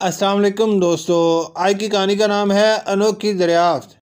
السلام علیکم دوستو، آج کی کہانی کا نام ہے انوکھی دریافت۔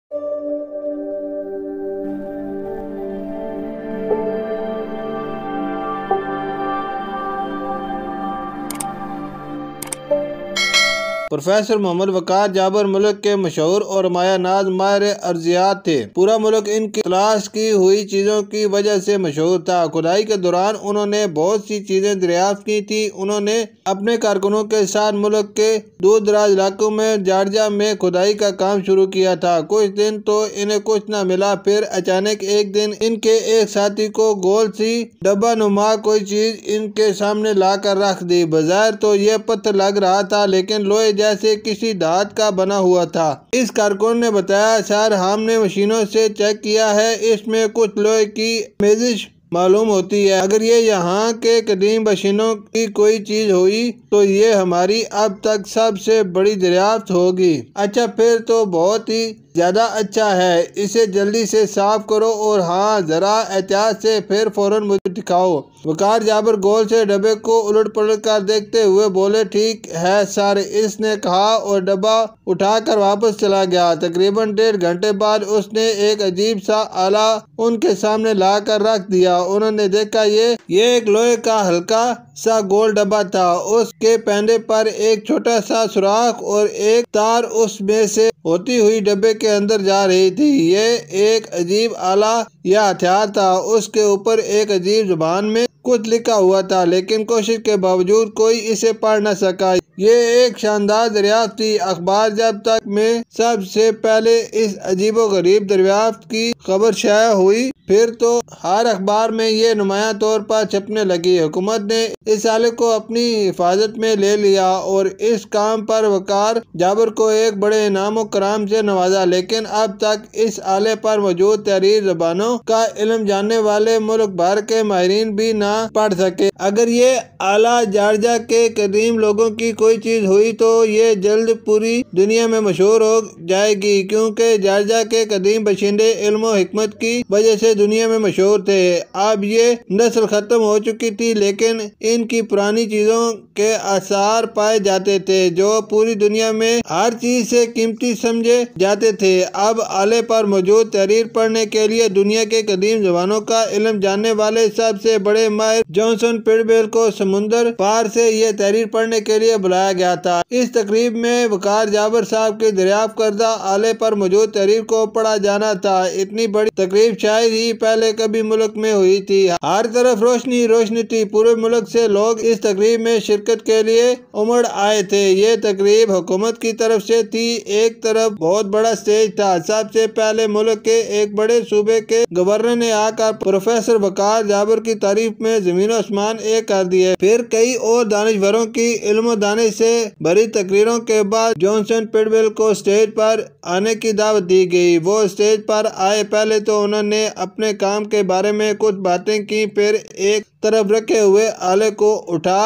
پروفیسر محمد وقار جابر ملک کے مشہور اور مایہ ناز ماہر ارضیات تھے۔ پورا ملک ان کی تلاش کی ہوئی چیزوں کی وجہ سے مشہور تھا۔ کھدائی کے دوران انہوں نے بہت سی چیزیں دریافت کی تھی۔ انہوں نے اپنے کارکنوں کے ساتھ ملک کے دور دراز علاقوں میں جارجیا میں کھدائی کا کام شروع کیا تھا۔ کچھ دن تو انہیں کچھ نہ ملا، پھر اچانک ایک دن ان کے ایک ساتھی کو گول سی ڈبہ نما کوئی چیز ان کے سامنے لا کر رکھ دی۔ بظاہر تو یہ پتھر لگ رہا تھا، لیکن لوہے جیسے کسی دھات کا بنا ہوا تھا۔ اس کارکن نے بتایا، سر ہم نے مشینوں سے چیک کیا ہے، اس میں کچھ لوہے کی آمیزش معلوم ہوتی ہے۔ اگر یہ یہاں کے قدیم باشندوں کی کوئی چیز ہوئی تو یہ ہماری اب تک سب سے بڑی دریافت ہوگی۔ اچھا، پھر تو بہت ہی زیادہ اچھا ہے، اسے جلدی سے صاف کرو اور ہاں ذرا احتیاط سے، پھر فوراً مجھے دکھاؤ۔ وقار جابر گول سے ڈبے کو الٹ پلٹ کر دیکھتے ہوئے بولے، ٹھیک ہے سر، اس نے کہا اور ڈبہ اٹھا کر واپس چلا گیا۔ تقریباً 1.5 گھنٹے بعد اس نے ایک عجیب سا آلہ ان کے سامنے لا کر رکھ دیا۔ انہوں نے دیکھا یہ ایک لوہے کا ہلکا سا گول ڈبہ تھا۔ اس کے پہنے پر ایک چھوٹا سا سوراخ اور ایک تار اس میں سے ہوتی ہوئی ڈبے کے اندر جا رہی تھی۔ یہ ایک عجیب آلہ یا ہتھیار تھا۔ اس کے اوپر ایک عجیب زبان میں کچھ لکھا ہوا تھا، لیکن کوشش کے باوجود کوئی اسے پڑھ نہ سکا۔ یہ ایک شاندار دریافت تھی۔ اخبار جب تک میں سب سے پہلے اس عجیب و غریب دریافت کی خبر شائع ہوئی، پھر تو ہر اخبار میں یہ نمایاں طور پر چھپنے لگی۔ حکومت نے اس آلے کو اپنی حفاظت میں لے لیا اور اس کام پر وقار جابر کو ایک بڑے انعام و کرام سے نوازا، لیکن اب تک اس آلے پر موجود تحریر زبانوں کا علم جاننے والے ملک بھر کے ماہرین بھی نہ پڑھ سکے۔ اگر یہ آلہ جارجیا کے قدیم لوگوں کی کوئی چیز ہوئی تو یہ جلد پوری دنیا میں مشہور ہو جائے گی، کیونکہ جارجیا کے قدیم باشندے علم و حکمت کی وجہ سے دنیا میں مشہور تھے۔ اب یہ نسل ختم ہو چکی تھی، لیکن ان کی پرانی چیزوں کے آثار پائے جاتے تھے جو پوری دنیا میں ہر چیز سے قیمتی سمجھے جاتے تھے۔ اب آلے پر موجود تحریر پڑھنے کے لیے دنیا کے قدیم زبانوں کا علم جاننے والے سب سے بڑے ماہر جانسن پیڈویل کو سمندر پار سے یہ تحریر پڑھنے کے لیے بلایا گیا تھا۔ اس تقریب میں وقار جابر صاحب کی دریافت کردہ آلے پر موجود تحریر کو پڑھا جانا تھا۔ اتنی بڑی تقریب شاید ہی پہلے کبھی ملک میں ہوئی تھی۔ ہر طرف روشنی روشنی تھی۔ پورے ملک سے لوگ اس تقریب میں شرکت کے لیے امڑ آئے تھے۔ یہ تقریب حکومت کی طرف سے تھی۔ ایک طرف بہت بڑا اسٹیج تھا۔ سب سے پہلے ملک کے ایک بڑے صوبے کے گورنر نے آ کر پروفیسر وقار جابر کی تعریف میں زمین و آسمان ایک کر دیے۔ پھر کئی اور دانشوروں کی علم و دانش سے بھری تقریروں کے بعد جانسن پیڈویل کو اسٹیج پر آنے کی دعوت دی گئی۔ وہ اسٹیج پر آئے۔ پہلے تو انہوں نے اپنے کام کے بارے میں کچھ باتیں کی، پھر ایک طرف رکھے ہوئے آلے کو اٹھا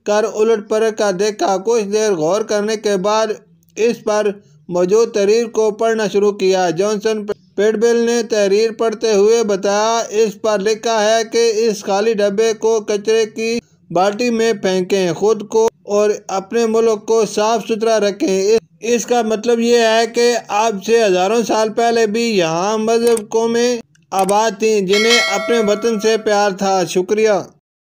کر الٹ پلٹ کر دیکھا۔ کچھ دیر غور کرنے کے بعد اس پر موجود تحریر کو پڑھنا شروع کیا۔ جانسن پیڈویل نے تحریر پڑھتے ہوئے بتایا، اس پر لکھا ہے کہ اس خالی ڈبے کو کچرے کی بالٹی میں پھینکیں، خود کو اور اپنے ملک کو صاف ستھرا رکھیں۔ اس کا مطلب یہ ہے کہ اب سے ہزاروں سال پہلے بھی یہاں مہذب قومیں آباد تھیں، جنہیں اپنے وطن سے پیار تھا۔ شکریہ۔